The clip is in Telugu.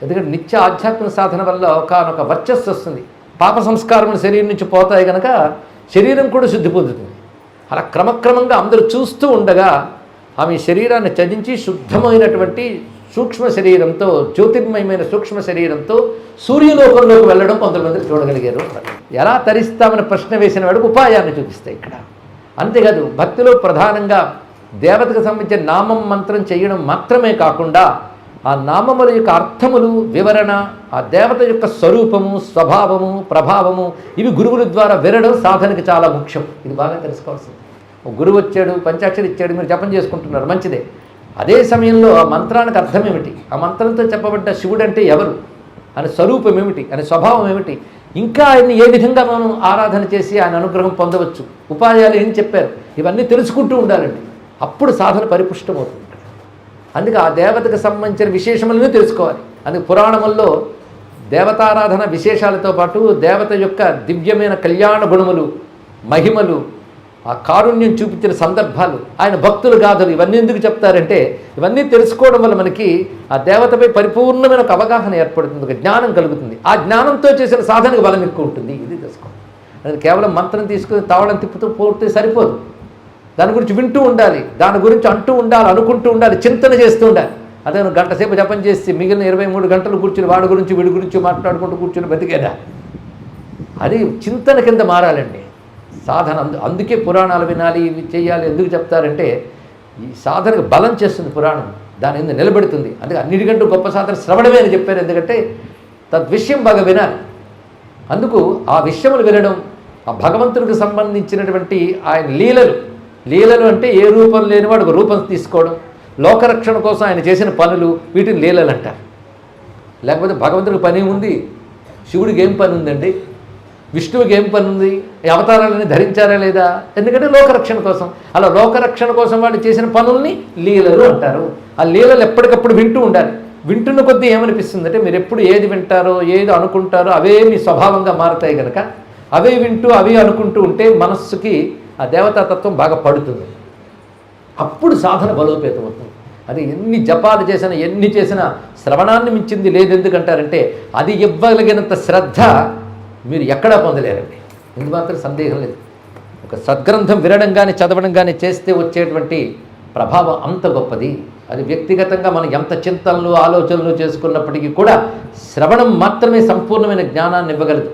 ఎందుకంటే నిత్య ఆధ్యాత్మిక సాధన వల్ల ఒకనొక వర్చస్సు వస్తుంది. పాప సంస్కారములు శరీరం నుంచి పోతాయి కనుక శరీరం కూడా శుద్ధి పొందుతుంది. అలా క్రమక్రమంగా అందరూ చూస్తూ ఉండగా ఆమె శరీరాన్ని త్యజించి శుద్ధమైనటువంటి సూక్ష్మ శరీరంతో, జ్యోతిర్మయమైన సూక్ష్మ శరీరంతో సూర్యలోకంలోకి వెళ్ళడం కొంతమంది చూడగలిగారు. ఎలా తరిస్తామని ప్రశ్న వేసిన వాడికి ఉపాయాన్ని చూపిస్తాయి ఇక్కడ. అంతేకాదు భక్తిలో ప్రధానంగా దేవతకు సంబంధించిన నామం మంత్రం చేయడం మాత్రమే కాకుండా ఆ నామముల యొక్క అర్థములు, వివరణ, ఆ దేవత యొక్క స్వరూపము, స్వభావము, ప్రభావము ఇవి గురువుల ద్వారా వినడం సాధనకి చాలా ముఖ్యం. ఇది బాగా తెలుసుకోవాల్సింది. ఒక గురువు వచ్చాడు, పంచాక్షరి ఇచ్చాడు, మీరు జపం చేసుకుంటున్నారు, మంచిదే. అదే సమయంలో ఆ మంత్రానికి అర్థం ఏమిటి, ఆ మంత్రంతో చెప్పబడ్డ శివుడు అంటే ఎవరు, అని స్వరూపం ఏమిటి, అని స్వభావం ఏమిటి, ఇంకా ఆయన్ని ఏ విధంగా మనం ఆరాధన చేసి ఆయన అనుగ్రహం పొందవచ్చు, ఉపాయాలు ఏం చెప్పారు, ఇవన్నీ తెలుసుకుంటూ ఉండాలండి. అప్పుడు సాధన పరిపుష్టమవుతుంది. అందుకే ఆ దేవతకు సంబంధించిన విశేషములను తెలుసుకోవాలి. అందుకే పురాణముల్లో దేవతారాధన విశేషాలతో పాటు దేవత యొక్క దివ్యమైన కళ్యాణ గుణములు, మహిమలు, ఆ కారుణ్యం చూపించిన సందర్భాలు, ఆయన భక్తులు గాథలు ఇవన్నీ ఎందుకు చెప్తారంటే ఇవన్నీ తెలుసుకోవడం వల్ల మనకి ఆ దేవతపై పరిపూర్ణమైన ఒక అవగాహన ఏర్పడుతుంది, ఒక జ్ఞానం కలుగుతుంది. ఆ జ్ఞానంతో చేసిన సాధనకు బలం ఎక్కువ ఉంటుంది. ఇది తెలుసుకోండి. అది కేవలం మంత్రం తీసుకుని తావడం తిప్పుతూ పోతే సరిపోదు. దాని గురించి వింటూ ఉండాలి, దాని గురించి అంటూ ఉండాలి, అనుకుంటూ ఉండాలి, చింతన చేస్తూ ఉండాలి. అదే గంట సేపు జపం చేసి మిగిలిన 23 గంటలు కూర్చుని వాడి గురించి వీడి గురించి మాట్లాడుకుంటూ కూర్చుని బతికేదా, అది చింతన కింద మారాలండి సాధన. అందుకే పురాణాలు వినాలి, ఇవి చేయాలి. ఎందుకు చెప్తారంటే ఈ సాధనకు బలం చేస్తుంది పురాణం, దాని మీద నిలబెడుతుంది. అందుకే అన్నిటికంటూ గొప్ప సాధన శ్రవణమే అని చెప్పారు. ఎందుకంటే తద్విషయం బాగా వినాలి. అందుకు ఆ విషయములు వినడం, ఆ భగవంతునికి సంబంధించినటువంటి ఆయన లీలలు అంటే ఏ రూపం లేనివాడు ఒక రూపం తీసుకోవడం, లోకరక్షణ కోసం ఆయన చేసిన పనులు, వీటిని లీలలు అంటారు. లేకపోతే భగవంతుడికి పని ఉంది, శివుడికి ఏం పని ఉందండి, విష్ణువుకి ఏం పని ఉంది, ఈ అవతారాలని ధరించారా లేదా, ఎందుకంటే లోకరక్షణ కోసం. అలా లోకరక్షణ కోసం వాళ్ళు చేసిన పనుల్ని లీలలు అంటారు. ఆ లీలలు ఎప్పటికప్పుడు వింటూ ఉండాలి. వింటున్న కొద్దీ ఏమనిపిస్తుంది అంటే మీరు ఎప్పుడు ఏది వింటారో, ఏది అనుకుంటారో అవే మీ స్వభావంగా మారుతాయి కనుక అవే వింటూ అవి అనుకుంటూ ఉంటే మనస్సుకి ఆ దేవతాతత్వం బాగా పడుతుంది. అప్పుడు సాధన బలోపేతం అవుతుంది. అది ఎన్ని జపాలు చేసినా, ఎన్ని చేసినా శ్రవణాన్ని మించింది లేదు. ఎందుకంటారంటే అది ఇవ్వగలిగినంత శ్రద్ధ మీరు ఎక్కడా పొందలేరండి. ఇందు మాత్రం సందేహం లేదు. ఒక సద్గ్రంథం వినడం కానీ చదవడం కానీ చేస్తే వచ్చేటువంటి ప్రభావం అంత గొప్పది. అది వ్యక్తిగతంగా మనం ఎంత చింతనలు, ఆలోచనలు చేసుకున్నప్పటికీ కూడా శ్రవణం మాత్రమే సంపూర్ణమైన జ్ఞానాన్ని ఇవ్వగలదు.